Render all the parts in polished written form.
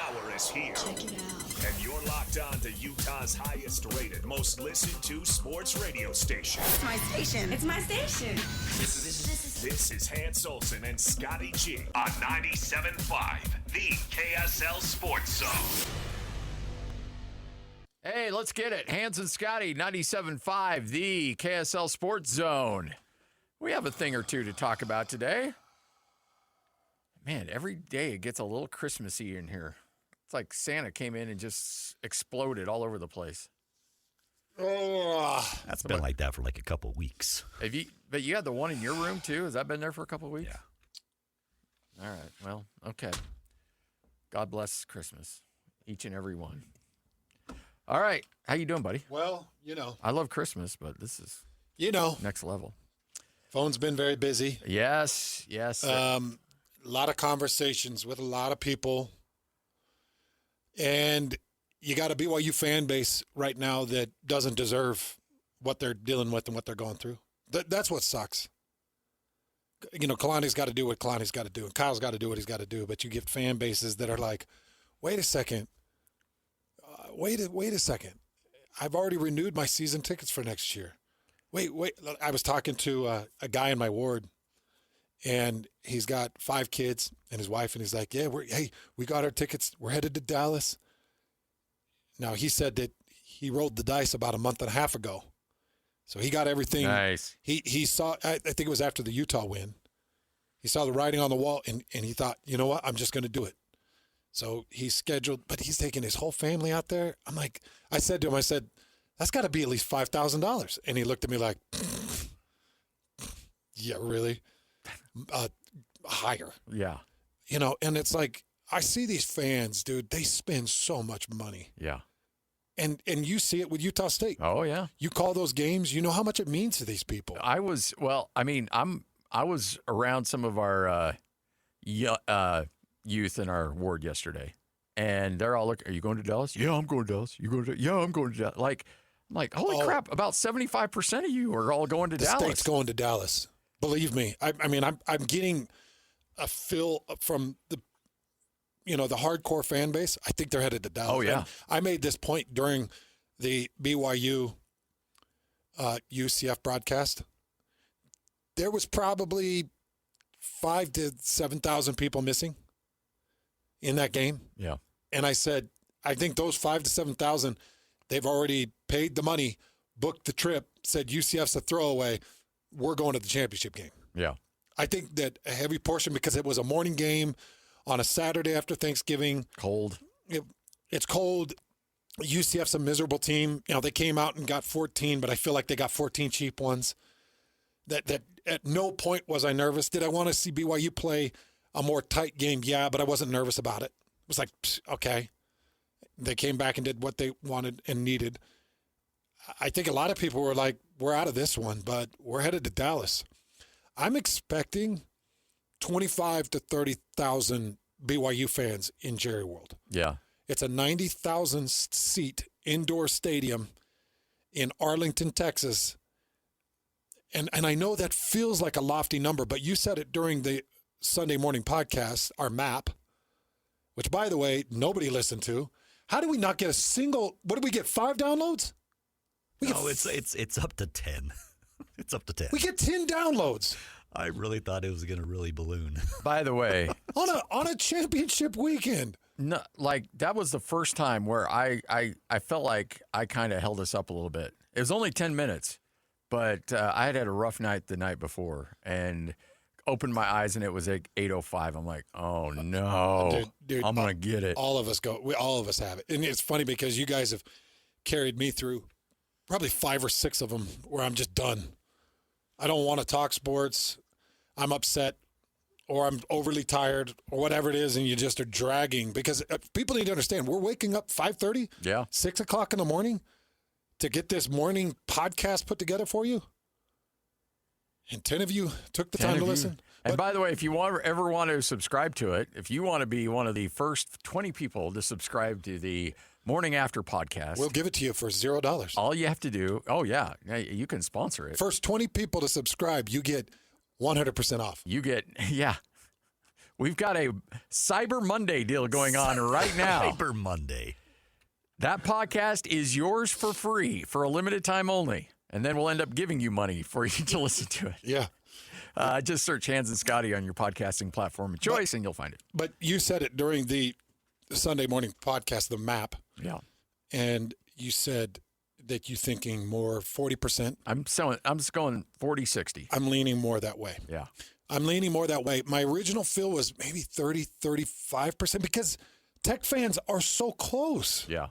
hour is here. Check it out. And you're locked on to Utah's highest rated, most listened to sports radio station. It's my station. It's my station. This is Hans Olsen and Scotty G on 97.5, the KSL Sports Zone. Hey, let's get it. Hans and Scotty, 97.5, the KSL Sports Zone. We have a thing or two to talk about today. Man, every day it gets a little Christmassy in here. It's like Santa came in and just exploded all over the place. That's been like that for like a couple of weeks. But you had the one in your room too? Has that been there for a couple of weeks? Yeah. All right. Well, okay. God bless Christmas, each and every one. All right. How you doing, buddy? Well, I love Christmas, but this is next level. Phone's been very busy. Yes. A lot of conversations with a lot of people. And you got a BYU fan base right now that doesn't deserve what they're dealing with and what they're going through. That's what sucks. Kalani's got to do what Kalani's got to do, and Kyle's got to do what he's got to do. But you get fan bases that are like, wait a second. Wait a second. I've already renewed my season tickets for next year. Wait. I was talking to a guy in my ward, and he's got 5 kids and his wife, and he's like, yeah, we got our tickets. We're headed to Dallas. Now, he said that he rolled the dice about a month and a half ago. So he got everything. Nice. He saw, I think it was after the Utah win. He saw the writing on the wall, and he thought, you know what, I'm just going to do it. So he's scheduled, but he's taking his whole family out there. I said to him, that's got to be at least $5,000. And he looked at me like, yeah, really? Higher. Yeah. And it's like, I see these fans, dude, they spend so much money. Yeah. And you see it with Utah State. Oh, yeah. You call those games, you know how much it means to these people. I was around some of our youth in our ward yesterday, and they're all looking, are you going to Dallas? Yeah, I'm going to Dallas. You going to? Yeah, I'm going to Dallas. I'm like, holy crap, about 75% of you are all going to Dallas. The state's going to Dallas. Believe me. I'm getting a feel from the hardcore fan base. I think they're headed to Dallas. Oh, yeah. And I made this point during the BYU UCF broadcast. There was probably 5,000 to 7,000 people missing in that game. Yeah. And I said, I think those 5,000 to 7,000, they've already paid the money, booked the trip, said UCF's a throwaway. We're going to the championship game. Yeah. I think that a heavy portion, because it was a morning game on a Saturday after Thanksgiving. Cold. It's cold. UCF's a miserable team. They came out and got 14, but I feel like they got 14 cheap ones. That at no point was I nervous. Did I want to see BYU play a more tight game? Yeah, but I wasn't nervous about it. It was like, okay. They came back and did what they wanted and needed. I think a lot of people were like, we're out of this one, but we're headed to Dallas. I'm expecting 25 to 30,000 BYU fans in Jerry World. Yeah. It's a 90,000 seat indoor stadium in Arlington, Texas. And I know that feels like a lofty number, but you said it during the Sunday morning podcast, our map, which, by the way, nobody listened to. How do we not get a single – what did we get, 5 downloads? It's up to 10. It's up to 10. We get 10 downloads. I really thought it was going to really balloon. By the way. on a championship weekend. No, that was the first time where I felt like I kind of held us up a little bit. It was only 10 minutes. But I had a rough night the night before and opened my eyes, and it was like 8:05. I'm like, oh, no. Dude, I'm going to get it. All of us have it. And it's funny because you guys have carried me through probably 5 or 6 of them where I'm just done. I don't want to talk sports. I'm upset, or I'm overly tired, or whatever it is, and you just are dragging. Because people need to understand, we're waking up 5:30, 6 o'clock in the morning to get this morning podcast put together for you. And 10 of you took the time to listen. And by the way, if you ever want to subscribe to it, if you want to be one of the first 20 people to subscribe to the Morning After podcast, we'll give it to you for $0. All you have to do, you can sponsor it. First 20 people to subscribe, you get 100% off. You get, We've got a Cyber Monday deal going on right now. Cyber Monday. That podcast is yours for free for a limited time only. And then we'll end up giving you money for you to listen to it. Yeah. Just search Hans and Scotty on your podcasting platform of choice and you'll find it. But you said it during the Sunday morning podcast, The Map. Yeah. And you said that you're thinking more 40%. I'm just going 40-60. I'm leaning more that way. Yeah. I'm leaning more that way. My original feel was maybe 30, 35% because Tech fans are so close. Yeah.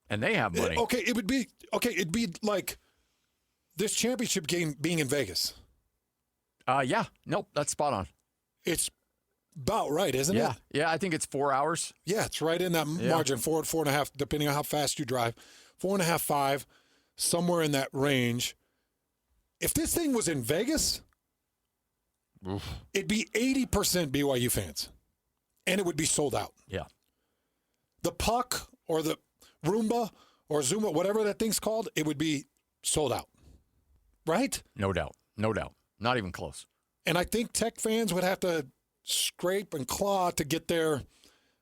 And they have money. It'd be like this championship game being in Vegas. Yeah. Nope. That's spot on. It's about right, isn't it? Yeah. I think it's 4 hours. Yeah, it's right in that margin, 4.5, depending on how fast you drive. 4.5, 5, somewhere in that range. If this thing was in Vegas, it'd be 80% BYU fans, and it would be sold out. Yeah. The Puck or the Roomba or Zuma, whatever that thing's called, it would be sold out, right? No doubt. No doubt. Not even close. And I think Tech fans would have to scrape and claw to get their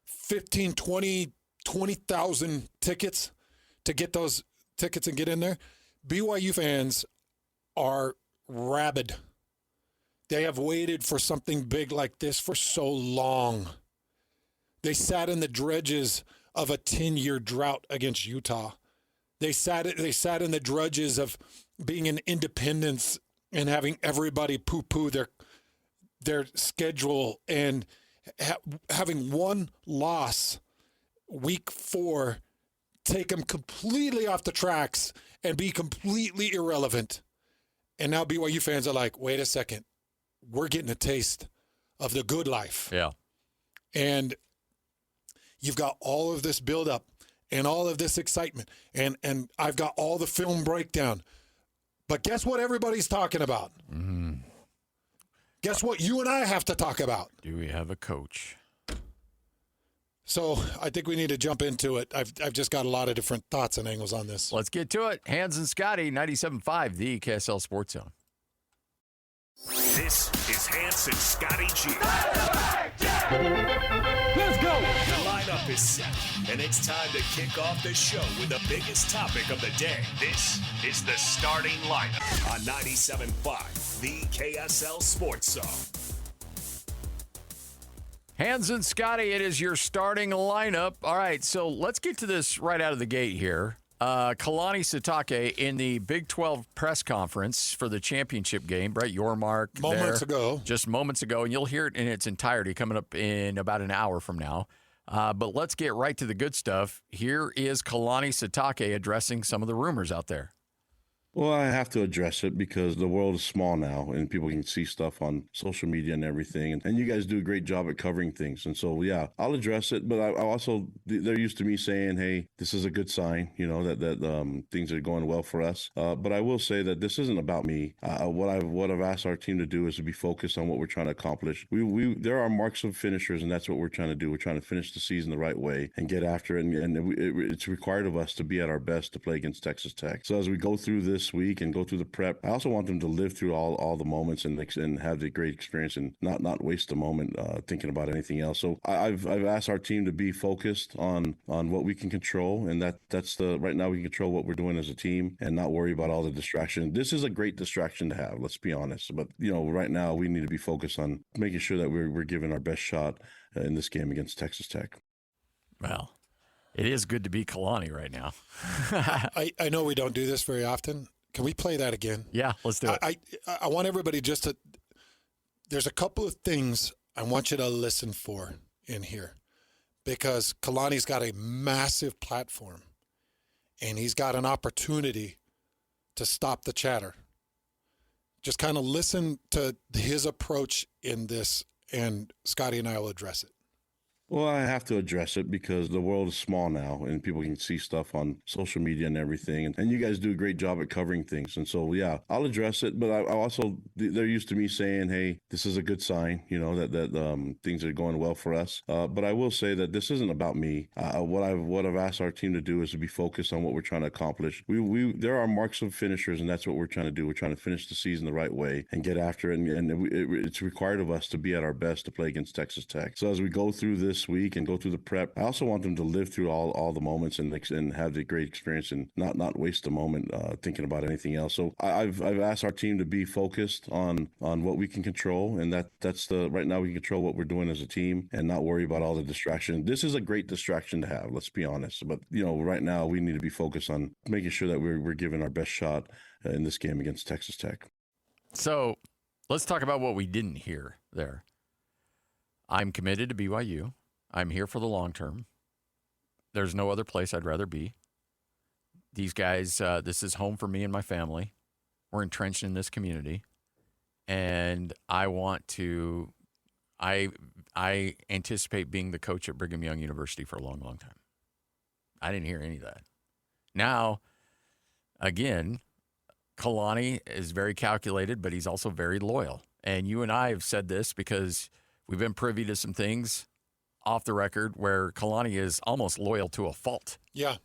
15, 20, 20,000 tickets to get those tickets and get in there. BYU fans are rabid. They have waited for something big like this for so long. They sat in the dredges of a 10-year drought against Utah. They sat in the drudges of being in independence and having everybody poo-poo their schedule and having one loss week 4 take them completely off the tracks and be completely irrelevant. And now BYU fans are like, wait a second, we're getting a taste of the good life. Yeah. And you've got all of this buildup and all of this excitement. And I've got all the film breakdown. But guess what everybody's talking about? Mm-hmm. Guess what you and I have to talk about? Do we have a coach? So I think we need to jump into it. I've just got a lot of different thoughts and angles on this. Let's get to it. Hans and Scotty, 97.5, the KSL Sports Zone. This is Hans and Scotty G. Let's go! The lineup is set, and it's time to kick off the show with the biggest topic of the day. This is the starting lineup on 97.5, the KSL Sports Zone. Hans and Scotty, it is your starting lineup. All right, so let's get to this right out of the gate here. Kalani Sitake in the Big 12 press conference for the championship game. Brett Yormark just moments ago, and you'll hear it in its entirety coming up in about an hour from now. But let's get right to the good stuff. Here is Kalani Sitake addressing some of the rumors out there. Well, I have to address it because the world is small now and people can see stuff on social media and everything. And you guys do a great job at covering things. And so, yeah, I'll address it. But I also, they're used to me saying, hey, this is a good sign, that things are going well for us. But I will say that this isn't about me. What I've asked our team to do is to be focused on what we're trying to accomplish. There are marks of finishers, and that's what we're trying to do. We're trying to finish the season the right way and get after it. And it's required of us to be at our best to play against Texas Tech. So as we go through this week and go through the prep, I also want them to live through all the moments and have the great experience and not waste a moment thinking about anything else. So I've asked our team to be focused on what we can control, and that's right now we can control what we're doing as a team and not worry about all the distraction. This is a great distraction to have, let's be honest. But right now we need to be focused on making sure that we're giving our best shot in this game against Texas Tech. Well, it is good to be Kalani right now. I know we don't do this very often. Can we play that again? Yeah, let's do it. I want everybody just to – there's a couple of things I want you to listen for in here because Kalani's got a massive platform and he's got an opportunity to stop the chatter. Just kind of listen to his approach in this, and Scotty and I will address it. Well, I have to address it because the world is small now and people can see stuff on social media and everything. And you guys do a great job at covering things. And so, yeah, I'll address it. But I also, they're used to me saying, hey, this is a good sign, that things are going well for us. But I will say that this isn't about me. What I've asked our team to do is to be focused on what we're trying to accomplish. There are marks of finishers, and that's what we're trying to do. We're trying to finish the season the right way and get after it. And it's required of us to be at our best to play against Texas Tech. So as we go through this week and go through the prep, I also want them to live through all the moments and have the great experience and not waste a moment thinking about anything else. So I've asked our team to be focused on what we can control, and that's right now we can control what we're doing as a team and not worry about all the distraction. This is a great distraction to have, let's be honest. But right now we need to be focused on making sure that we're giving our best shot in this game against Texas Tech. So let's talk about what we didn't hear there. I'm committed to BYU. I'm here for the long term. There's no other place I'd rather be. These guys, this is home for me and my family. We're entrenched in this community. And I anticipate being the coach at Brigham Young University for a long, long time. I didn't hear any of that. Now, again, Kalani is very calculated, but he's also very loyal. And you and I have said this because we've been privy to some things off the record where Kalani is almost loyal to a fault. Yeah.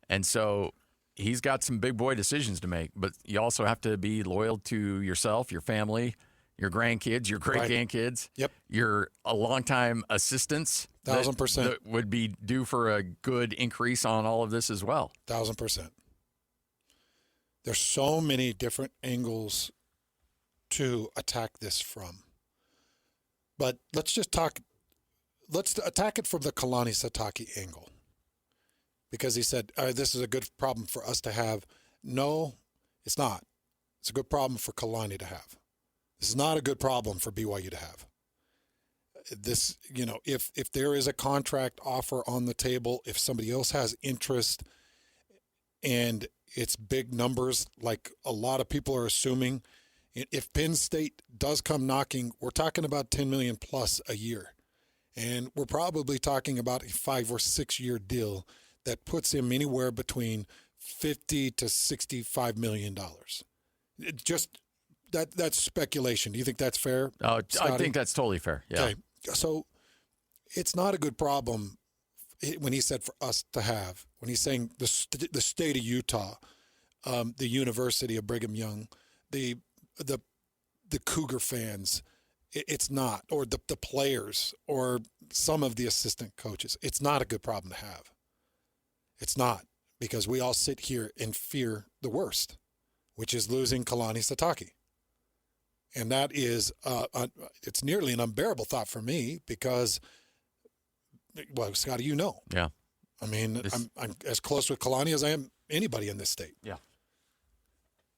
And so he's got some big boy decisions to make, but you also have to be loyal to yourself, your family, your grandkids, your great-grandkids. Yep. Your longtime assistants. 1,000%. That would be due for a good increase on all of this as well. 1,000%. There's so many different angles to attack this from. But let's attack it from the Kalani Sitake angle. Because he said, this is a good problem for us to have. No, it's not. It's a good problem for Kalani to have. This is not a good problem for BYU to have. This, if there is a contract offer on the table, if somebody else has interest and it's big numbers like a lot of people are assuming, if Penn State does come knocking, we're talking about $10 million plus a year. And we're probably talking about a 5 or 6 year deal that puts him anywhere between $50 to $65 million. Just that's speculation. Do you think that's fair? I Scotty? think that's totally fair. Yeah. Okay. So it's not a good problem when he said for us to have, when he's saying the state of Utah, the University of Brigham Young, the Cougar fans, it's not, or the players or some of the assistant coaches. It's not a good problem to have. It's not, because we all sit here and fear the worst, which is losing Kalani Sitake. And that is, it's nearly an unbearable thought for me because, well, Scotty, Yeah. I mean, I'm as close with Kalani as I am anybody in this state. Yeah.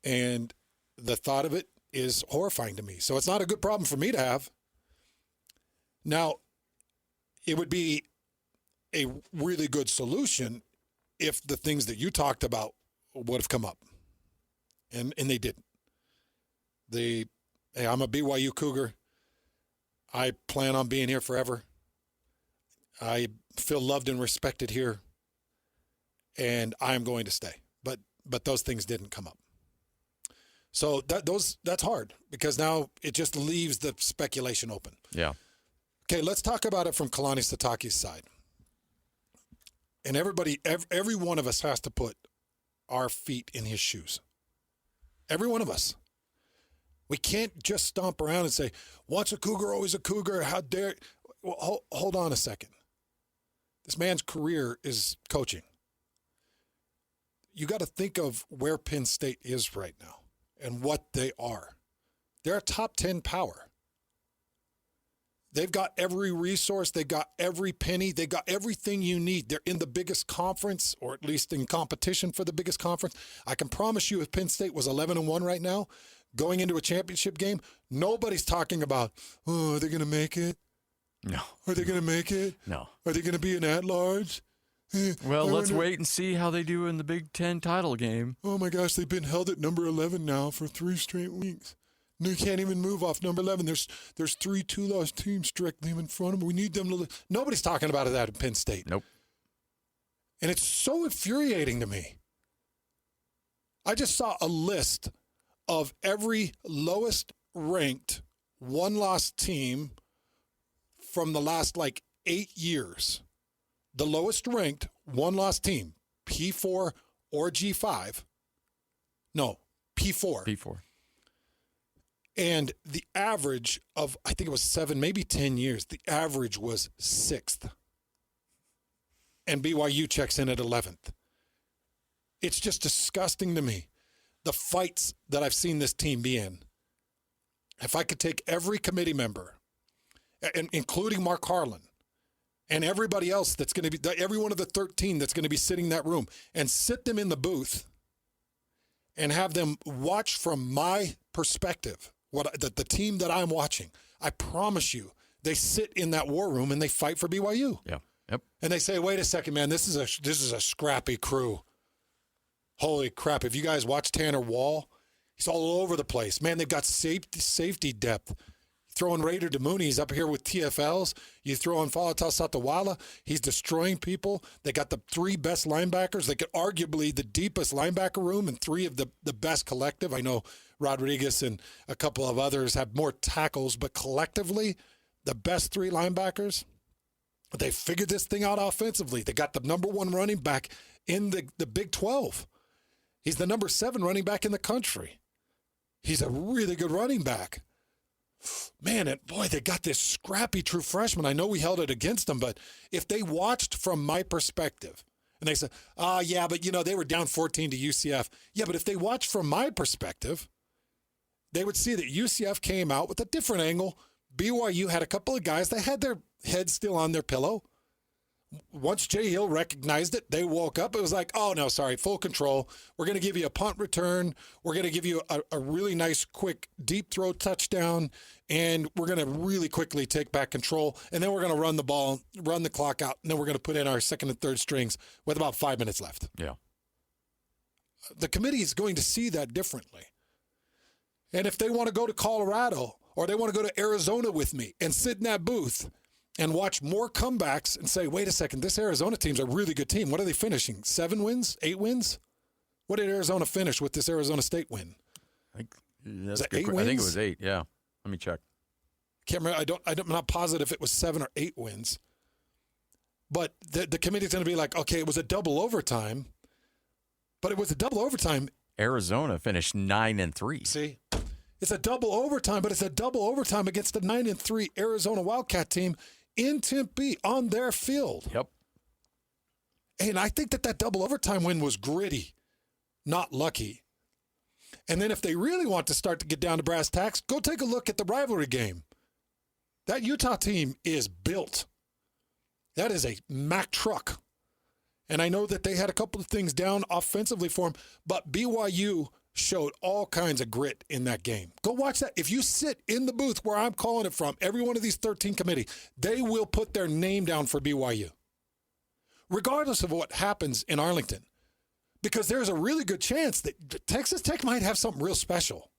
And the thought of it is horrifying to me. So it's not a good problem for me to have. Now, it would be a really good solution if the things that you talked about would have come up. And they didn't. Hey, I'm a BYU Cougar. I plan on being here forever. I feel loved and respected here. And I'm going to stay. But those things didn't come up. So that's hard because now it just leaves the speculation open. Yeah. Okay, let's talk about it from Kalani Sitake's side. And every one of us has to put our feet in his shoes. Every one of us. We can't just stomp around and say, once a Cougar, always a Cougar. How dare. Well, hold on a second. This man's career is coaching. You got to think of where Penn State is right now and what they are. They're a top 10 power. They've got every resource. They got every penny. They got everything you need. They're in the biggest conference, or at least in competition for the biggest conference. I can promise you if Penn State was 11-1 right now, going into a championship game, nobody's talking about, are they going to make it? No. Are they going to make it? No. Are they going to be an at-large? Well, let's wait and see how they do in the Big Ten title game. Oh, my gosh, they've been held at number 11 now for 3 straight weeks. You can't even move off number 11. There's 3 2-loss teams directly in front of them. We need them to. Nobody's talking about that at Penn State. Nope. And it's so infuriating to me. I just saw a list of every lowest ranked one-loss team from the last 8 years. The lowest ranked one-loss team, P4 or G5. No, P4. P4. And the average of, I think it was 7, maybe 10 years, the average was 6th. And BYU checks in at 11th. It's just disgusting to me, the fights that I've seen this team be in. If I could take every committee member, including Mark Harlan, and everybody else that's going to be, every one of the 13 that's going to be sitting in that room, and sit them in the booth and have them watch from my perspective, the team that I'm watching, I promise you, they sit in that war room and they fight for BYU. Yeah. Yep. And they say, wait a second, man, this is a scrappy crew. Holy crap. If you guys watch Tanner Wall, he's all over the place. Man, they've got safety depth. Throwing Raider DeMooney, he's up here with TFLs. You throw in Falatal Satawala, he's destroying people. They got the 3 best linebackers. They get arguably the deepest linebacker room and 3 of the best collective. I know Rodriguez and a couple of others have more tackles, but collectively, the best 3 linebackers. They figured this thing out offensively. They got the number 1 running back in the Big 12. He's the number 7 running back in the country. He's a really good running back. Man, and boy, they got this scrappy true freshman. I know we held it against them, but if they watched from my perspective, and they said, yeah, but, they were down 14 to UCF. Yeah, but if they watched from my perspective, they would see that UCF came out with a different angle. BYU had a couple of guys that had their heads still on their pillow. Once Jay Hill recognized it, they woke up. It was like, oh, no, sorry, full control. We're going to give you a punt return. We're going to give you a really nice, quick, deep throw touchdown, and we're going to really quickly take back control. And then we're going to run the ball, run the clock out, and then we're going to put in our second and third strings with about 5 minutes left. Yeah. The committee is going to see that differently. And if they want to go to Colorado or they want to go to Arizona with me and sit in that booth and watch more comebacks and say, wait a second, this Arizona team's a really good team. What are they finishing? 7 wins? 8 wins? What did Arizona finish with this Arizona State win? I think, 8 wins? I think it was 8, yeah. Let me check. Can't remember. I'm not positive if it was 7 or 8 wins. But the committee's going to be like, okay, it was a double overtime. But it was a double overtime. Arizona finished 9-3. See? It's a double overtime, but it's a double overtime against the 9-3 Arizona Wildcat team in Tempe on their field. Yep. And I think that double overtime win was gritty, not lucky. And then if they really want to start to get down to brass tacks, go take a look at the rivalry game. That Utah team is built. That is a Mack truck. And I know that they had a couple of things down offensively for them, but BYU showed all kinds of grit in that game. Go watch that. If you sit in the booth where I'm calling it from, every one of these 13 committee, they will put their name down for BYU, regardless of what happens in Arlington, because there's a really good chance that Texas Tech might have something real special.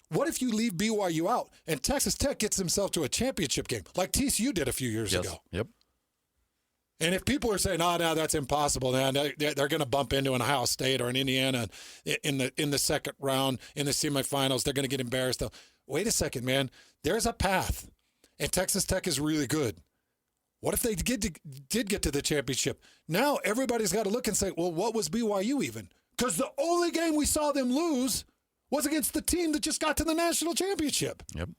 What if you leave BYU out and Texas Tech gets themselves to a championship game like TCU did a few years ago? Yep. And if people are saying, "No, that's impossible," then they're going to bump into an Ohio State or an Indiana in the second round in the semifinals. They're going to get embarrassed. Wait a second, man. There's a path, and Texas Tech is really good. What if they did get to the championship? Now everybody's got to look and say, "Well, what was BYU even?" Because the only game we saw them lose was against the team that just got to the national championship. Yep.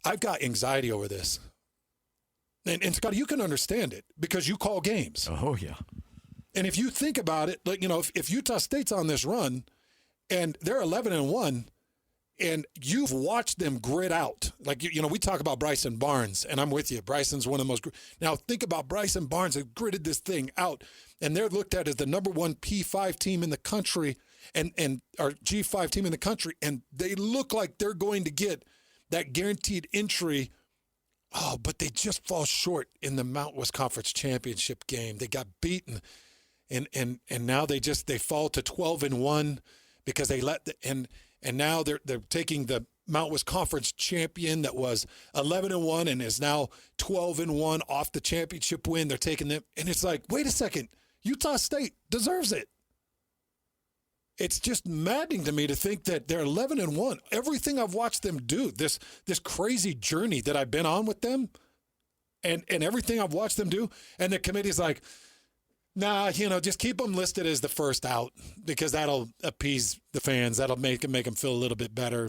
I've got anxiety over this. And Scott, you can understand it because you call games. Oh, yeah. And if you think about it, if Utah State's on this run and they're 11-1 and you've watched them grit out, we talk about Bryson Barnes, and I'm with you. Bryson's one of the most. Now think about Bryson Barnes that gritted this thing out, and they're looked at as the number 1 P5 team in the country and our G5 team in the country, and they look like they're going to get that guaranteed entry. Oh, but they just fall short in the Mount West Conference Championship game. They got beaten, and now they fall to 12-1 because they and now they're taking the Mount West Conference champion that was 11-1 and is now 12-1 off the championship win. They're taking them, and it's like, wait a second, Utah State deserves it. It's just maddening to me to think that they're 11-1. Everything I've watched them do, this crazy journey that I've been on with them, and everything I've watched them do, and the committee's like, nah, just keep them listed as the first out because that'll appease the fans. That'll make them feel a little bit better.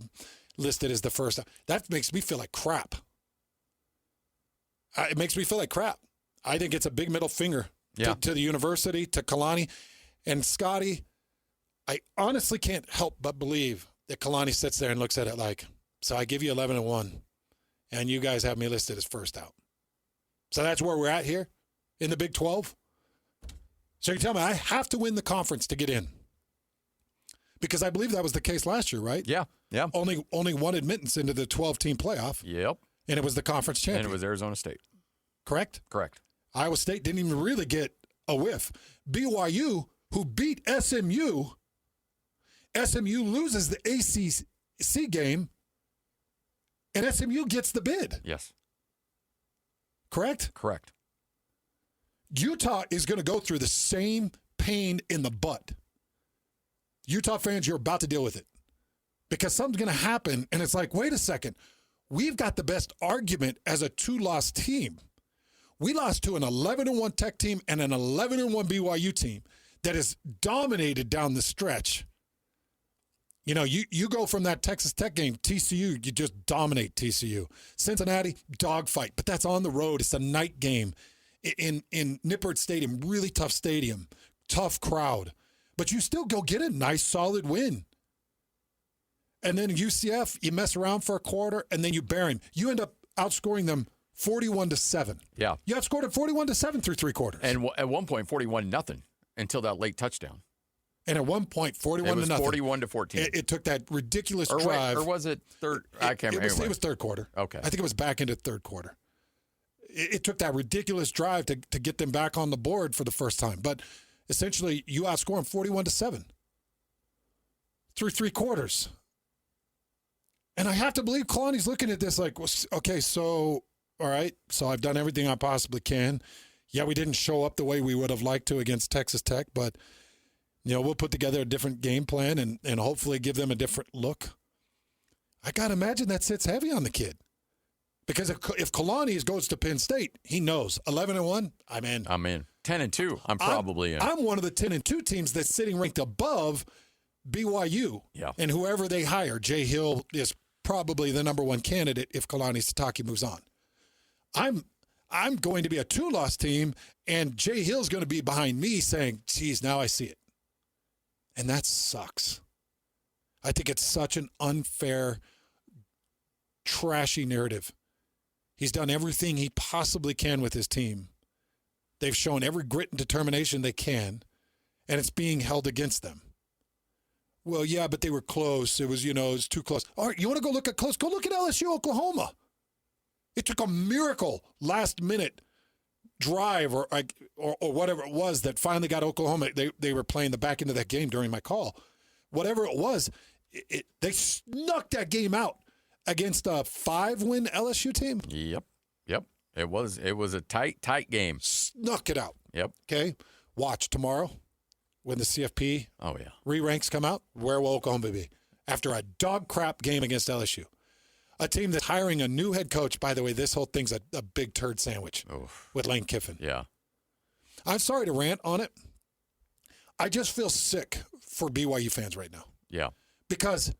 Listed as the first out. That makes me feel like crap. It makes me feel like crap. I think it's a big middle finger to the university, to Kalani. And Scotty, I honestly can't help but believe that Kalani sits there and looks at it like, so I give you 11-1, and you guys have me listed as first out. So that's where we're at here in the Big 12. So you tell me I have to win the conference to get in. Because I believe that was the case last year, right? Yeah. Only one admittance into the 12-team playoff. Yep. And it was the conference champion. And it was Arizona State. Correct? Correct. Iowa State didn't even really get a whiff. BYU, who beat SMU loses the ACC game, and SMU gets the bid. Yes. Correct? Correct. Utah is going to go through the same pain in the butt. Utah fans, you're about to deal with it because something's going to happen, and it's like, wait a second. We've got the best argument as a two-loss team. We lost to an 11-1 Tech team and an 11-1 BYU team that is dominated down the stretch. You go from that Texas Tech game, TCU, you just dominate TCU. Cincinnati, dogfight, but that's on the road. It's a night game in Nippert Stadium, really tough stadium, tough crowd. But you still go get a nice, solid win. And then UCF, you mess around for a quarter, and then you bury them. You end up outscoring them 41-7. Yeah. You outscored them 41-7 through three quarters. And at one point, 41-0 until that late touchdown. And at one point, 41-0. It was 41-14. It took that ridiculous or drive. Or was it third? I can't remember. It was third quarter. Okay. I think it was back into third quarter. It took that ridiculous drive to get them back on the board for the first time. But essentially, you outscore them 41-7 through three quarters. And I have to believe Kalani's looking at this like, okay, so, all right, so I've done everything I possibly can. Yeah, we didn't show up the way we would have liked to against Texas Tech, but, we'll put together a different game plan and hopefully give them a different look. I got to imagine that sits heavy on the kid. Because if Kalani goes to Penn State, he knows 11-1, I'm in. I'm in. 10-2, I'm probably in. I'm one of the 10-2 teams that's sitting ranked above BYU. Yeah. And whoever they hire, Jay Hill is probably the number one candidate if Kalani Sitake moves on. I'm going to be a two-loss team, and Jay Hill's going to be behind me saying, geez, now I see it. And that sucks. I think it's such an unfair, trashy narrative. He's done everything he possibly can with his team. They've shown every grit and determination they can, and it's being held against them. Well, yeah, but they were close. It was, it was too close. All right, you want to go look at close? Go look at LSU, Oklahoma. It took a miracle last-minute drive or whatever it was that finally got Oklahoma. They were playing the back end of that game during my call. Whatever it was, they snuck that game out against a 5-win LSU team. Yep. It was a tight game. Snuck it out. Yep. Okay. Watch tomorrow when the CFP re-ranks come out. Where will Oklahoma be after a dog crap game against LSU? A team that's hiring a new head coach. By the way, this whole thing's a big turd sandwich with Lane Kiffin. Yeah. I'm sorry to rant on it. I just feel sick for BYU fans right now. Yeah. Because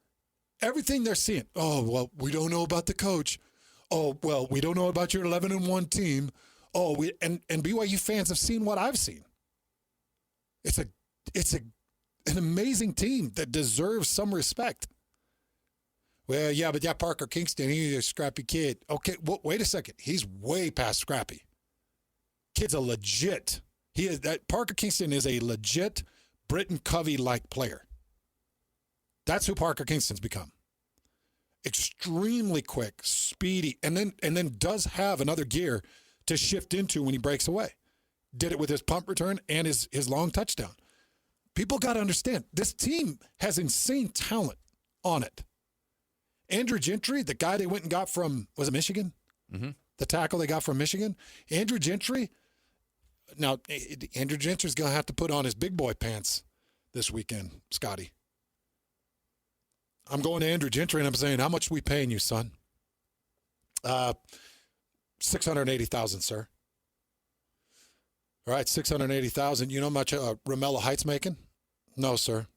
everything they're seeing, oh, well, we don't know about the coach. Oh, well, we don't know about your 11-1 team. Oh, and BYU fans have seen what I've seen. It's an amazing team that deserves some respect. Well, yeah, but Parker Kingston, he's a scrappy kid. Okay, well, wait a second. He's way past scrappy. Kid's a legit. Parker Kingston is a legit Britton Covey-like player. That's who Parker Kingston's become. Extremely quick, speedy, and then does have another gear to shift into when he breaks away. Did it with his punt return and his long touchdown. People got to understand, this team has insane talent on it. Andrew Gentry, the guy they went and got from, was it Michigan? Mm-hmm. The tackle they got from Michigan. Andrew Gentry, now, Andrew Gentry's going to have to put on his big boy pants this weekend, Scotty. I'm going to Andrew Gentry and I'm saying, how much are we paying you, son? $680,000, sir. All right, $680,000. You know how much Romello Heights making? No, sir.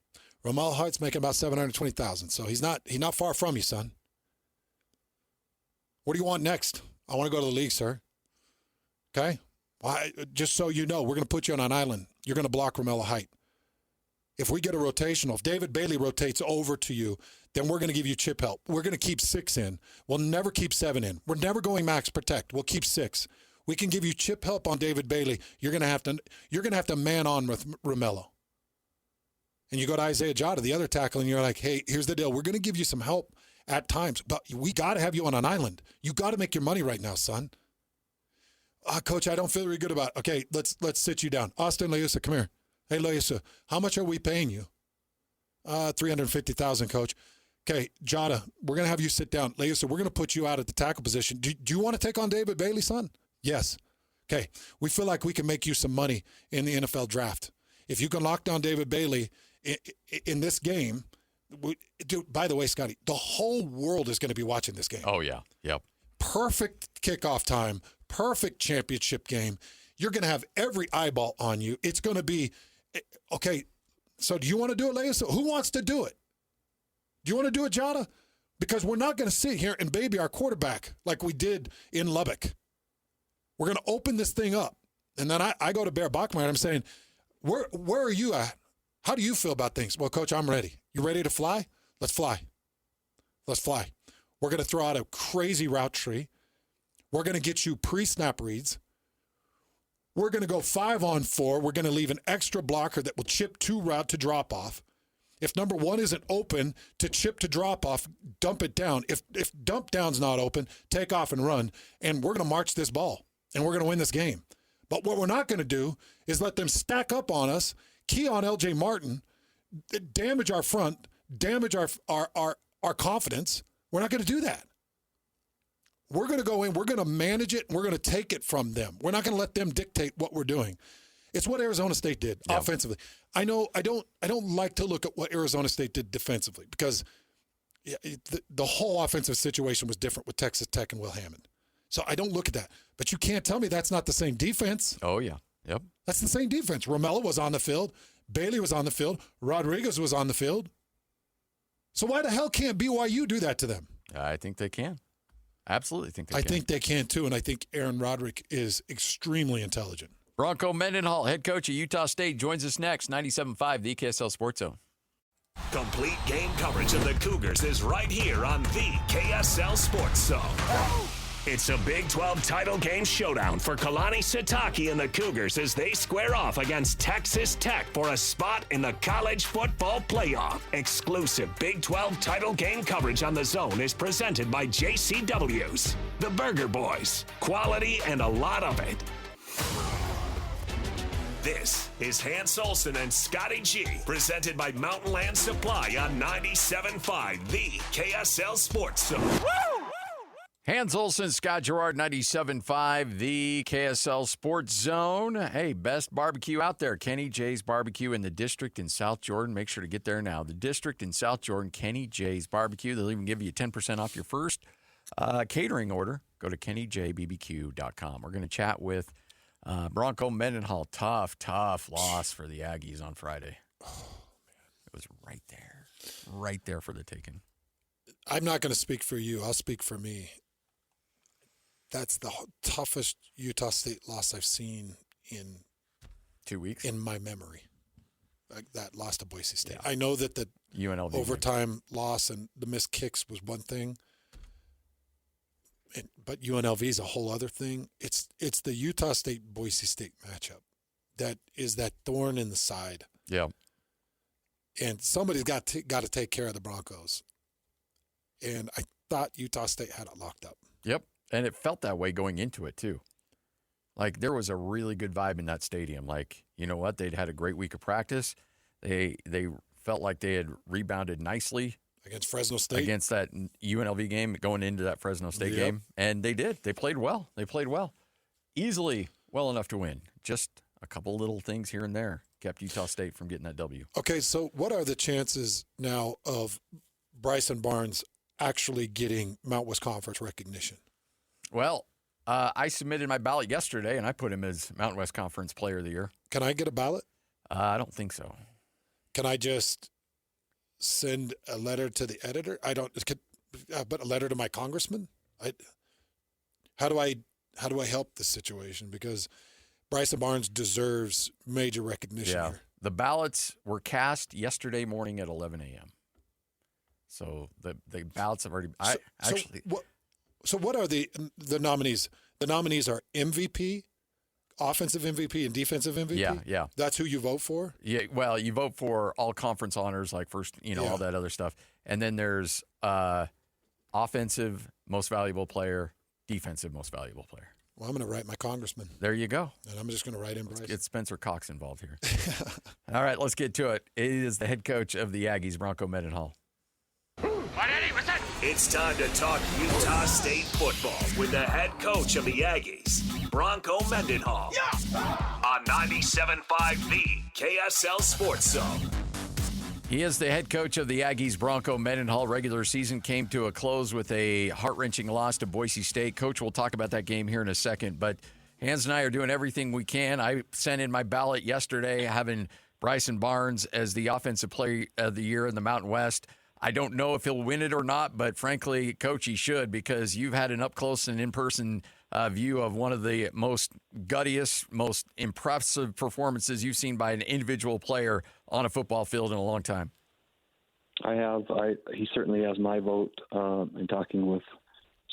Romello Heights making about $720,000. So he's not far from you, son. What do you want next? I want to go to the league, sir. Okay? Well, just so you know, we're going to put you on an island. You're going to block Romello Height. If we get a rotational, if David Bailey rotates over to you, then we're going to give you chip help. We're going to keep 6 in. We'll never keep 7 in. We're never going max protect. We'll keep 6. We can give you chip help on David Bailey. You're going to have to man on with Romello. And you go to Isaiah Jota, the other tackle, and you're like, hey, here's the deal. We're going to give you some help at times, but we got to have you on an island. You got to make your money right now, son. Coach, I don't feel very good about it. Okay, let's sit you down. Austin Leusa, come here. Hey, Leusa, how much are we paying you? $350,000, Coach. Okay, Jota, we're going to have you sit down. Leusa, we're going to put you out at the tackle position. Do you want to take on David Bailey, son? Yes. Okay, we feel like we can make you some money in the NFL draft. If you can lock down David Bailey in this game, by the way, Scotty, the whole world is going to be watching this game. Oh, yeah. Yep. Perfect kickoff time, perfect championship game. You're going to have every eyeball on you. It's going to be, okay, so do you want to do it, Leusa? Who wants to do it? Do you want to do it, Jota? Because we're not going to sit here and baby our quarterback like we did in Lubbock. We're going to open this thing up. And then I go to Bear Bachmeier and I'm saying, where are you at? How do you feel about things? Well, Coach, I'm ready. You ready to fly? Let's fly. Let's fly. We're going to throw out a crazy route tree. We're going to get you pre-snap reads. We're going to go 5-on-4. We're going to leave an extra blocker that will chip to route to drop off. If number 1 isn't open to chip to drop off, dump it down. If dump down's not open, take off and run. And we're going to march this ball. And we're going to win this game. But what we're not going to do is let them stack up on us, key on L.J. Martin, damage our front, damage our confidence. We're not going to do that. We're going to go in, we're going to manage it, and we're going to take it from them. We're not going to let them dictate what we're doing. It's what Arizona State did offensively. I know I don't like to look at what Arizona State did defensively because the whole offensive situation was different with Texas Tech and Will Hammond. So I don't look at that. But you can't tell me that's not the same defense. Oh, yeah. Yep. That's the same defense. Romello was on the field. Bailey was on the field. Rodriguez was on the field. So why the hell can't BYU do that to them? I think they can. Absolutely think they I can. think they can too, and I think Aaron Roderick is extremely intelligent. Bronco Mendenhall, head coach at Utah State, joins us next. 97.5, the KSL Sports Zone. Complete game coverage of the Cougars is right here on the KSL Sports Zone. It's a Big 12 title game showdown for Kalani Sitake and the Cougars as they square off against Texas Tech for a spot in the college football playoff. Exclusive Big 12 title game coverage on the Zone is presented by JCW's, the Burger Boys. Quality and a lot of it. This is Hans Olsen and Scotty G, presented by Mountain Land Supply on 97.5, the KSL Sports Zone. Hans Olsen, Scott Gerard, 97.5, the KSL Sports Zone. Hey, best barbecue out there. Kenny J's Barbecue in the District in South Jordan. Make sure to get there now. The District in South Jordan, Kenny J's Barbecue. They'll even give you 10% off your first catering order. Go to kennyjbbq.com. We're going to chat with Bronco Mendenhall. Tough loss for the Aggies on Friday. Oh, man. It was right there for the taking. I'm not going to speak for you. I'll speak for me. That's the toughest Utah State loss I've seen in 2 weeks in my memory. Like that loss to Boise State. Yeah. I know that the UNLV overtime loss and the missed kicks was one thing, but UNLV is a whole other thing. It's the Utah State Boise State matchup that is that thorn in the side. Yeah, and somebody's got to take care of the Broncos. And I thought Utah State had it locked up. Yep. And it felt that way going into it, too. Like, there was a really good vibe in that stadium. Like, you know what? They'd had a great week of practice. They felt like they had rebounded nicely against Fresno State. Against that UNLV game, going into that Fresno State game. And they did. They played well. Easily well enough to win. Just a couple little things here and there kept Utah State from getting that W. Okay, so what are the chances now of Bryson Barnes actually getting Mount West Conference recognition? Well, I submitted my ballot yesterday, and I put him as Mountain West Conference Player of the Year. Can I get a ballot? I don't think so. Can I just send a letter to the editor? But a letter to my congressman? How do I help this situation? Because Bryson Barnes deserves major recognition here. The ballots were cast yesterday morning at 11 a.m. So the ballots have already. So what are the nominees? The nominees are MVP, offensive MVP, and defensive MVP? Yeah. That's who you vote for? Yeah, well, you vote for all conference honors, like first, all that other stuff. And then there's offensive most valuable player, defensive most valuable player. Well, I'm going to write my congressman. There you go. And I'm just going to write in Bryce. Let's get Spencer Cox involved here. All right, let's get to it. It is the head coach of the Aggies, Bronco Mendenhall. It's time to talk Utah State football with the head coach of the Aggies, Bronco Mendenhall. On 97.5 The KSL Sports Zone. He is the head coach of the Aggies, Bronco Mendenhall. Regular season came to a close with a heart-wrenching loss to Boise State. Coach, we'll talk about that game here in a second, but Hans and I are doing everything we can. I sent in my ballot yesterday having Bryson Barnes as the offensive player of the year in the Mountain West. I don't know if he'll win it or not, but frankly, Coach, he should, because you've had an up-close and in-person view of one of the most guttiest, most impressive performances you've seen by an individual player on a football field in a long time. I have. He certainly has my vote. In talking with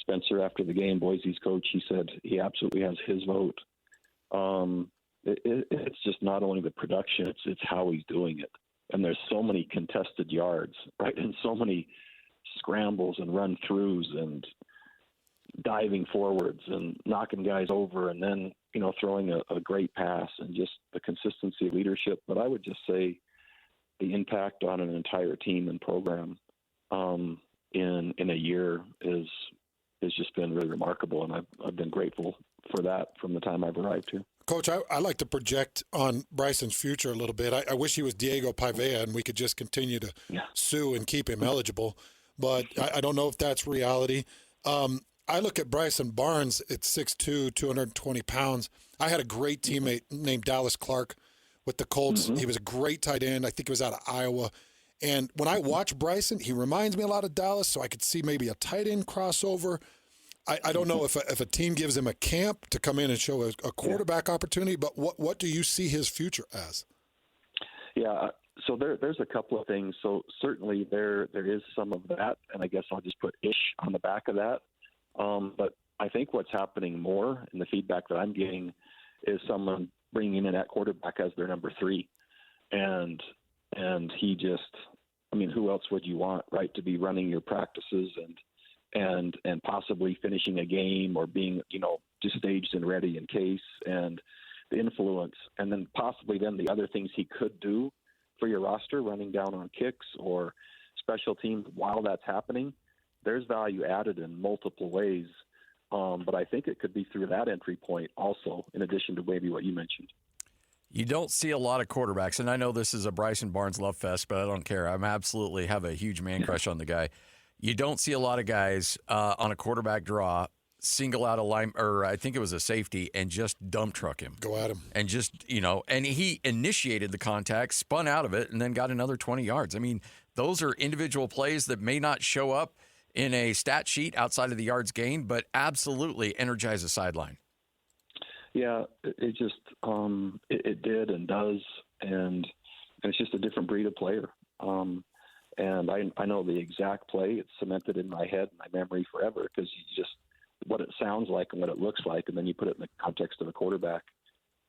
Spencer after the game, Boise's coach, he said he absolutely has his vote. It's just not only the production, it's how he's doing it. And there's so many contested yards, right? And so many scrambles and run-throughs and diving forwards and knocking guys over and then, throwing a great pass and just the consistency of leadership. But I would just say the impact on an entire team and program in a year has just been really remarkable. And I've been grateful for that from the time I've arrived here. Coach, I like to project on Bryson's future a little bit. I wish he was Diego Pavea and we could just continue to sue and keep him eligible. But I don't know if that's reality. I look at Bryson Barnes at 6'2", 220 pounds. I had a great teammate named Dallas Clark with the Colts. Mm-hmm. He was a great tight end. I think he was out of Iowa. And when I watch Bryson, he reminds me a lot of Dallas, so I could see maybe a tight end crossover. I don't know if a team gives him a camp to come in and show a quarterback opportunity, but what do you see his future as? Yeah, so there's a couple of things. So certainly there is some of that, and I guess I'll just put ish on the back of that. But I think what's happening more, and the feedback that I'm getting, is someone bringing in at quarterback as their number 3, and he just, who else would you want, right, to be running your practices and possibly finishing a game or being, just staged and ready in case, and the influence, and then possibly then the other things he could do for your roster, running down on kicks or special teams while that's happening. There's value added in multiple ways, but I think it could be through that entry point also, in addition to maybe what you mentioned. You don't see a lot of quarterbacks, and I know this is a Bryson Barnes love fest, but I don't care. I'm absolutely have a huge man crush on the guy. You don't see a lot of guys on a quarterback draw single out a line, or I think it was a safety, and just dump truck him. Go at him. And just, and he initiated the contact, spun out of it, and then got another 20 yards. Those are individual plays that may not show up in a stat sheet outside of the yards gained, but absolutely energize a sideline. Yeah, it just it did and does, and it's just a different breed of player. And I know the exact play. It's cemented in my head, my memory forever, because you just what it sounds like and what it looks like, and then you put it in the context of a quarterback.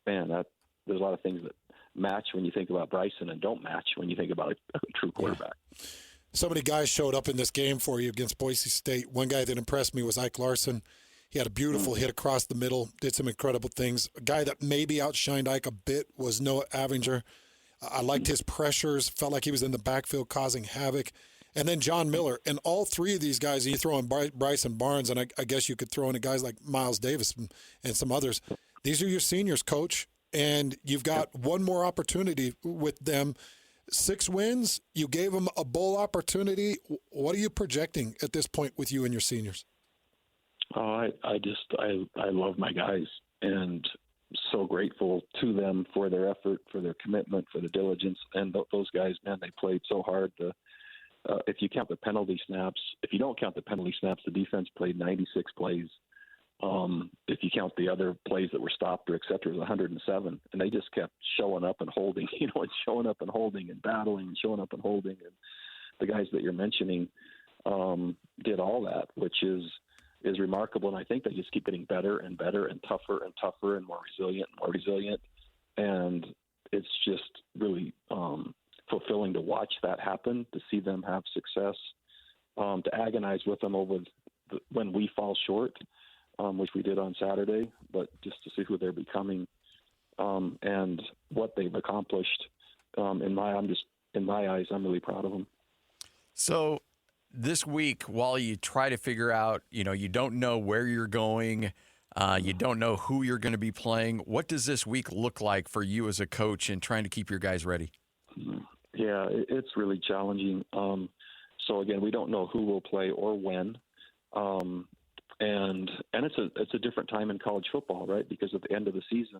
Man, there's a lot of things that match when you think about Bryson and don't match when you think about a true quarterback. Yeah. So many guys showed up in this game for you against Boise State. One guy that impressed me was Ike Larson. He had a beautiful hit across the middle, did some incredible things. A guy that maybe outshined Ike a bit was Noah Avinger. I liked his pressures, felt like he was in the backfield causing havoc. And then John Miller. And all three of these guys, you throw in Bryson Barnes, and I guess you could throw in guys like Miles Davis and some others. These are your seniors, Coach, and you've got one more opportunity with them. 6 wins, you gave them a bowl opportunity. What are you projecting at this point with you and your seniors? Oh, I love my guys, and so grateful to them for their effort, for their commitment, for the diligence. And those guys, man, they played so hard. If you count the penalty snaps, if you don't count the penalty snaps, the defense played 96 plays. If you count the other plays that were stopped or et cetera, it was 107. And they just kept showing up and holding, and showing up and holding and battling and showing up and holding. And the guys that you're mentioning did all that, which is remarkable. And I think they just keep getting better and better and tougher and more resilient. And it's just really fulfilling to watch that happen, to see them have success, to agonize with them over when we fall short, which we did on Saturday, but just to see who they're becoming and what they've accomplished. In my eyes, I'm really proud of them. So this week, while you try to figure out, you don't know where you're going, you don't know who you're going to be playing. What does this week look like for you as a coach in trying to keep your guys ready? Yeah, it's really challenging. So again, we don't know who will play or when. And it's a different time in college football, right? Because at the end of the season,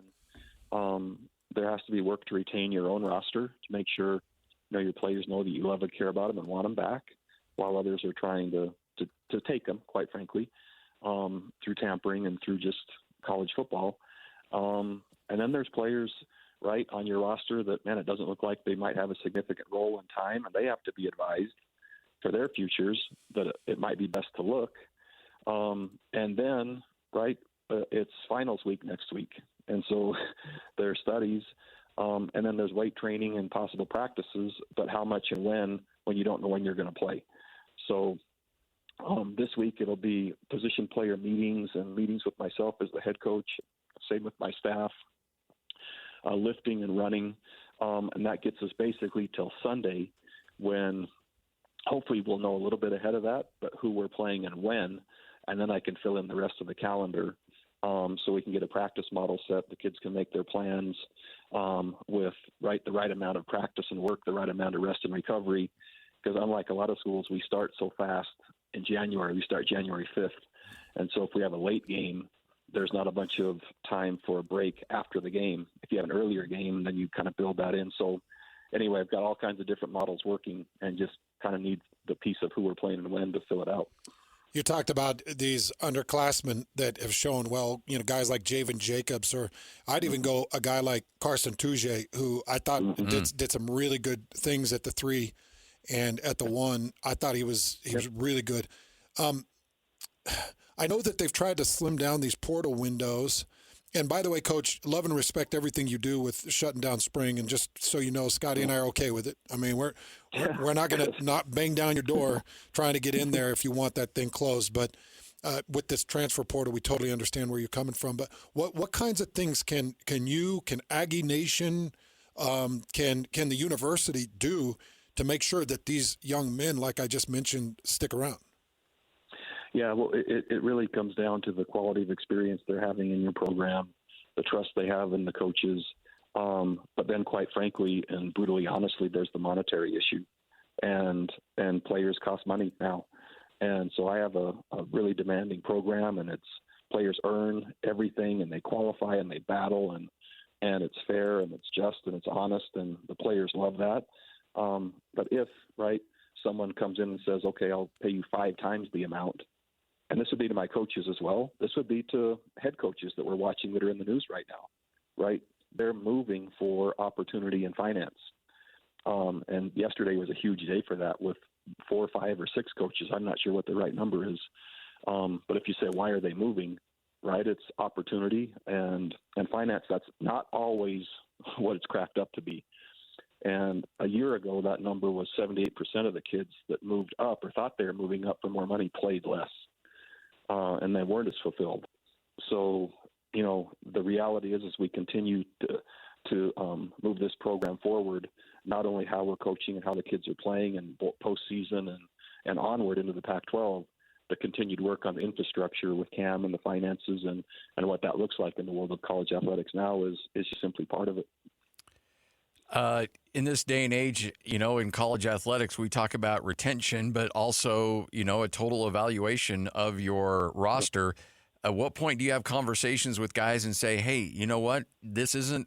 there has to be work to retain your own roster to make sure your players know that you love and care about them and want them back, while others are trying to take them, quite frankly, through tampering and through just college football. And then there's players, right, on your roster that, man, it doesn't look like they might have a significant role in time, and they have to be advised for their futures that it might be best to look. And then, right, it's finals week next week. And so there's studies, and then there's weight training and possible practices, but how much and when you don't know when you're going to play. So this week it'll be position player meetings and meetings with myself as the head coach, same with my staff, lifting and running. And that gets us basically till Sunday, when hopefully we'll know a little bit ahead of that, but who we're playing and when. And then I can fill in the rest of the calendar so we can get a practice model set. The kids can make their plans with the right amount of practice and work, the right amount of rest and recovery. Because unlike a lot of schools, we start so fast in January. We start January 5th. And so if we have a late game, there's not a bunch of time for a break after the game. If you have an earlier game, then you kind of build that in. So anyway, I've got all kinds of different models working and just kind of need the piece of who we're playing and when to fill it out. You talked about these underclassmen that have shown well, guys like Javen Jacobs, or I'd even go a guy like Carson Touche, who I thought did some really good things at the 3 and at the 1. I thought he was really good. I know that they've tried to slim down these portal windows. And by the way, Coach, love and respect everything you do with shutting down spring. And just so you know, Scotty and I are okay with it. I mean, we're not going to not bang down your door trying to get in there if you want that thing closed. But with this transfer portal, we totally understand where you're coming from. But what kinds of things can Aggie Nation, can the university do to make sure that these young men, like I just mentioned, stick around? Yeah, well, it really comes down to the quality of experience they're having in your program, the trust they have in the coaches. But then, quite frankly and brutally honestly, there's the monetary issue. And players cost money now. And so I have a really demanding program, and it's players earn everything, and they qualify, and they battle, and it's fair, and it's just, and it's honest, and the players love that. But if, someone comes in and says, okay, I'll pay you 5 times the amount, and this would be to my coaches as well. This would be to head coaches that we're watching that are in the news right now, right? They're moving for opportunity and finance. And yesterday was a huge day for that with 4, 5, or 6 coaches. I'm not sure what the right number is. But if you say, why are they moving, right? It's opportunity and finance. That's not always what it's cracked up to be. And a year ago, that number was 78% of the kids that moved up or thought they were moving up for more money played less. And they weren't as fulfilled. So, the reality is we continue to move this program forward, not only how we're coaching and how the kids are playing and postseason and onward into the Pac-12, the continued work on the infrastructure with Cam and the finances and what that looks like in the world of college athletics now is just simply part of it. In this day and age, in college athletics, we talk about retention, but also, a total evaluation of your roster. At what point do you have conversations with guys and say, hey, you know what?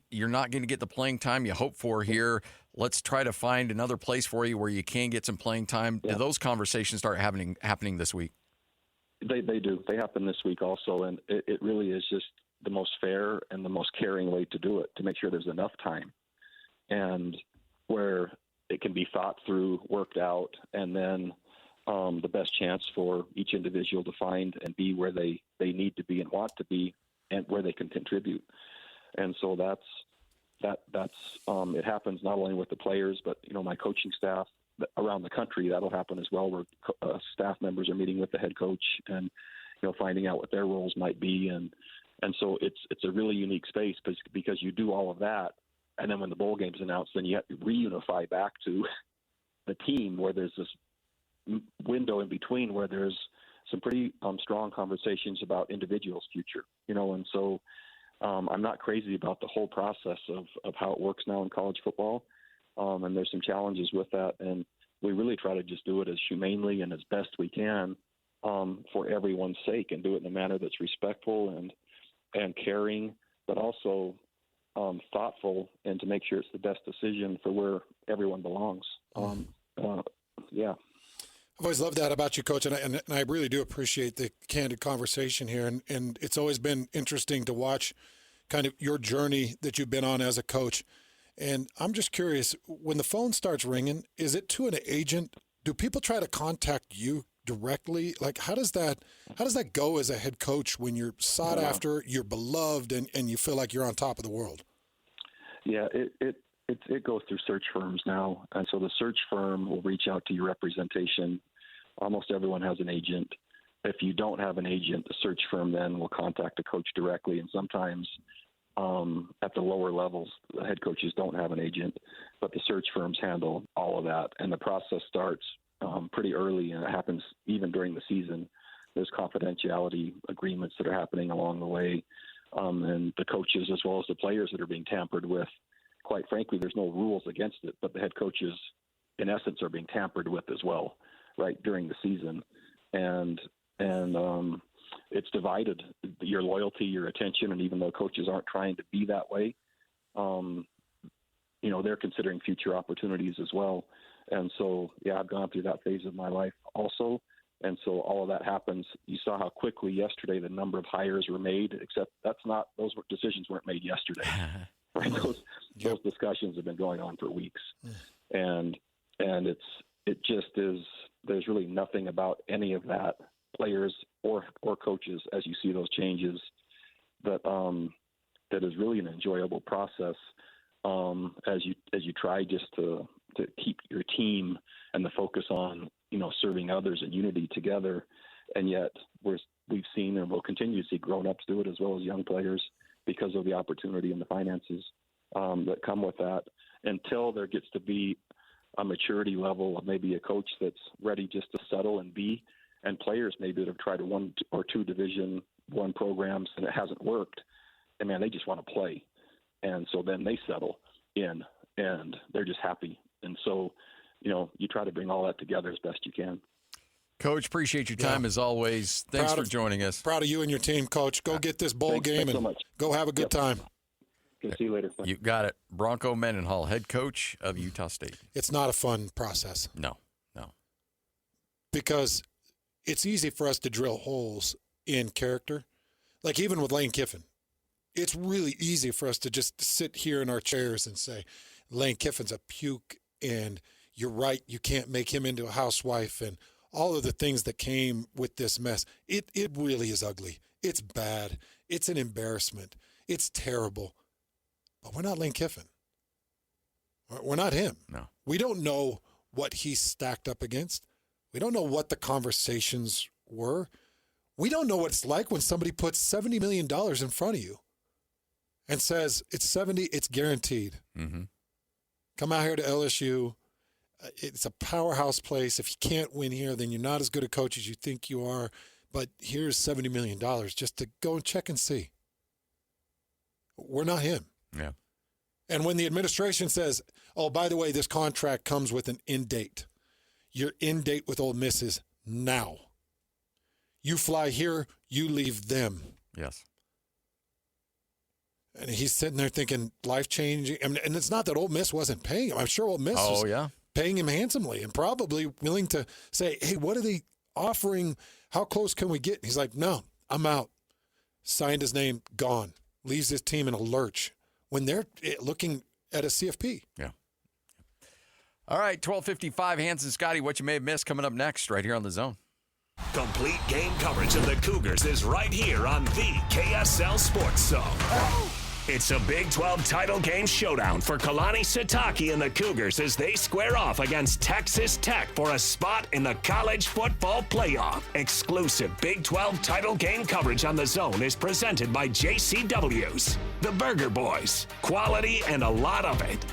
You're not going to get the playing time you hope for here. Let's try to find another place for you where you can get some playing time. Yeah. Do those conversations start happening this week? They do. They happen this week also, and it really is just the most fair and the most caring way to do it, to make sure there's enough time and where it can be thought through, worked out, and then the best chance for each individual to find and be where they need to be and want to be and where they can contribute. And so that's it happens not only with the players, but, my coaching staff around the country. That'll happen as well, where staff members are meeting with the head coach and, finding out what their roles might be. And so it's a really unique space because you do all of that. And then when the bowl game's announced, then you have to reunify back to the team where there's this window in between where there's some pretty strong conversations about individuals' future, and so I'm not crazy about the whole process of how it works now in college football. And there's some challenges with that. And we really try to just do it as humanely and as best we can for everyone's sake and do it in a manner that's respectful and caring, but also thoughtful and to make sure it's the best decision for where everyone belongs. Yeah. I've always loved that about you, Coach, and I really do appreciate the candid conversation here. And it's always been interesting to watch kind of your journey that you've been on as a coach. And I'm just curious, when the phone starts ringing, is it to an agent? Do people try to contact you directly? Like, how does that go as a head coach when you're sought after, you're beloved, and you feel like you're on top of the world? Yeah, it goes through search firms now. And so the search firm will reach out to your representation. Almost everyone has an agent. If you don't have an agent, the search firm then will contact the coach directly. And sometimes at the lower levels, the head coaches don't have an agent, but the search firms handle all of that. And the process starts pretty early, and it happens even during the season. There's confidentiality agreements that are happening along the way. And the coaches as well as the players that are being tampered with, quite frankly, there's no rules against it, but the head coaches, in essence, are being tampered with as well, right, during the season. And it's divided your loyalty, your attention, and even though coaches aren't trying to be that way, they're considering future opportunities as well. And so, yeah, I've gone through that phase of my life also. And so all of that happens. You saw how quickly yesterday the number of hires were made, except those decisions weren't made yesterday. Right? Those discussions have been going on for weeks. And it just is, there's really nothing about any of that, players or coaches, as you see those changes, that is really an enjoyable process as you try just to keep your team and the focus on serving others and unity together. And yet we've seen and will continue to see grown-ups do it as well as young players because of the opportunity and the finances that come with that, until there gets to be a maturity level of maybe a coach that's ready just to settle and be, and players maybe that have tried one or two Division I programs and it hasn't worked, and man, they just want to play. And so then they settle in and they're just happy. And so, you try to bring all that together as best you can. Coach, appreciate your time as always. Thanks for joining us. Proud of you and your team, Coach. Go get this bowl game and go have a good time. Good. See you later. You got it. Bronco Mendenhall, head coach of Utah State. It's not a fun process. No. Because it's easy for us to drill holes in character. Like even with Lane Kiffin, it's really easy for us to just sit here in our chairs and say, Lane Kiffin's a puke, and you're right, you can't make him into a housewife, and all of the things that came with this mess. It really is ugly. It's bad. It's an embarrassment. It's terrible. But we're not Lane Kiffin. We're not him. No. We don't know what he's stacked up against. We don't know what the conversations were. We don't know what it's like when somebody puts $70 million in front of you and says it's 70, it's guaranteed. Mm-hmm. Come out here to LSU. It's a powerhouse place. If you can't win here, then you're not as good a coach as you think you are. But here's $70 million just to go and check and see. We're not him. Yeah. And when the administration says, oh, by the way, this contract comes with an end date. Your end date with Ole Miss is now. You fly here, you leave them. Yes. And he's sitting there thinking life-changing. I mean, and it's not that Ole Miss wasn't paying him. I'm sure Ole Miss was paying him handsomely and probably willing to say, hey, what are they offering? How close can we get? And he's like, no, I'm out. Signed his name, gone. Leaves his team in a lurch when they're looking at a CFP. Yeah. All right, 12:55, Hans and Scotty, what you may have missed coming up next right here on The Zone. Complete game coverage of the Cougars is right here on the KSL Sports Zone. It's a Big 12 title game showdown for Kalani Sitake and the Cougars as they square off against Texas Tech for a spot in the college football playoff. Exclusive Big 12 title game coverage on The Zone is presented by JCW's, the Burger Boys, quality and a lot of it.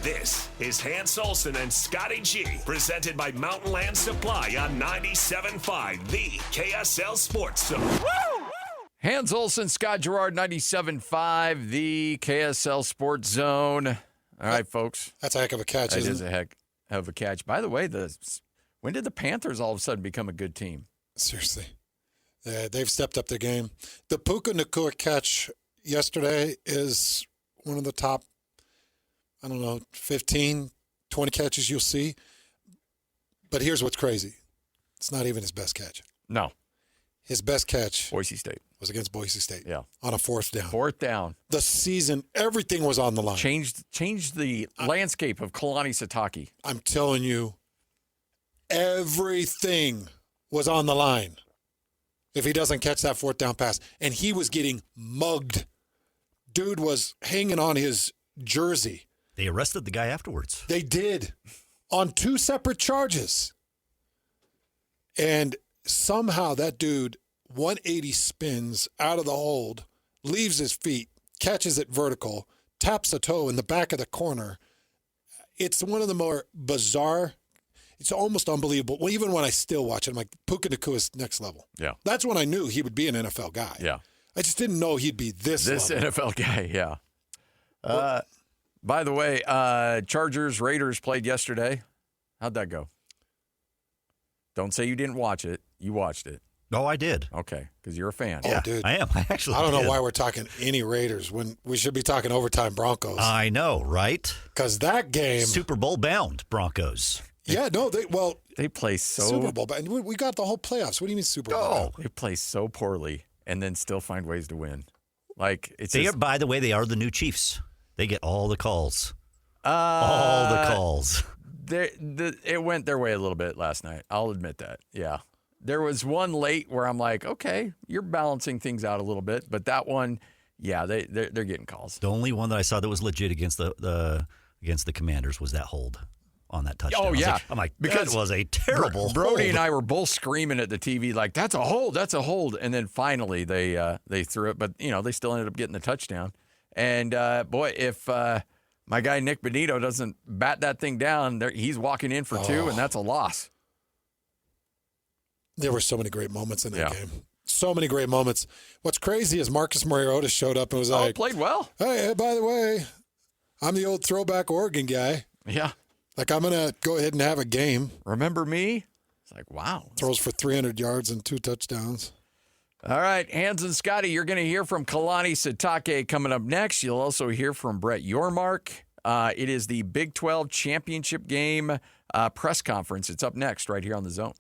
This is Hans Olsen and Scotty G, presented by Mountain Land Supply on 97.5, the KSL Sports Zone. Woo! Hans Olsen, Scott Gerard, 97.5, the KSL Sports Zone. All right, folks. That's a heck of a catch, That isn't is it? a heck of a catch. By the way, when did the Panthers all of a sudden become a good team? Seriously. They've stepped up their game. The Puka Nacua catch yesterday is one of the top, 15, 20 catches you'll see. But here's what's crazy. It's not even his best catch. No. His best catch Boise State. was against Boise State. Yeah. On a fourth down. Fourth down. The season, everything was on the line. Changed the landscape of Kalani Sitake. I'm telling you, everything was on the line if he doesn't catch that fourth down pass. And he was getting mugged. Dude was hanging on his jersey. They arrested the guy afterwards. They did on 2 separate charges. And somehow that dude 180 spins out of the hold, leaves his feet, catches it vertical, taps a toe in the back of the corner. It's one of the more bizarre, it's almost unbelievable. Well, even when I still watch it, I'm like, Puka Nacua is next level. Yeah. That's when I knew he would be an NFL guy. Yeah. I just didn't know he'd be this level. NFL guy, yeah. By the way, Chargers, Raiders played yesterday. How'd that go? Don't say you didn't watch it. You watched it. No, I did. Okay, because you're a fan. Oh, Yeah, dude. I am. I actually I don't know did. why we're talking any Raiders when we should be talking overtime Broncos. I know, right? Because that game. Super Bowl bound Broncos. Yeah, no, They play so Super Bowl. But we got the whole playoffs. What do you mean Super Bowl? They play so poorly and then still find ways to win. Like it's They just, are, by the way, they are the new Chiefs. They get all the calls. All the calls. It went their way a little bit last night. I'll admit that. Yeah. There was one late where I'm like, okay, you're balancing things out a little bit, but that one, yeah, they're getting calls. The only one that I saw that was legit against the Commanders was that hold on that touchdown. Oh, yeah. I'm like, Because that was a terrible Brody hold. and I were both screaming at the TV like, that's a hold. And then finally they threw it, but, they still ended up getting the touchdown. And, boy, if my guy Nick Benito doesn't bat that thing down, he's walking in for 2, and that's a loss. There were so many great moments in that Yeah. game. So many great moments. What's crazy is Marcus Mariota showed up and was like, Played well. hey, by the way, I'm the old throwback Oregon guy. Yeah. Like, I'm going to go ahead and have a game. Remember me? It's like, wow. Throws for 300 yards and 2 touchdowns. All right, Hans and Scotty, you're going to hear from Kalani Sitake coming up next. You'll also hear from Brett Yormark. It is the Big 12 championship game press conference. It's up next right here on The Zone.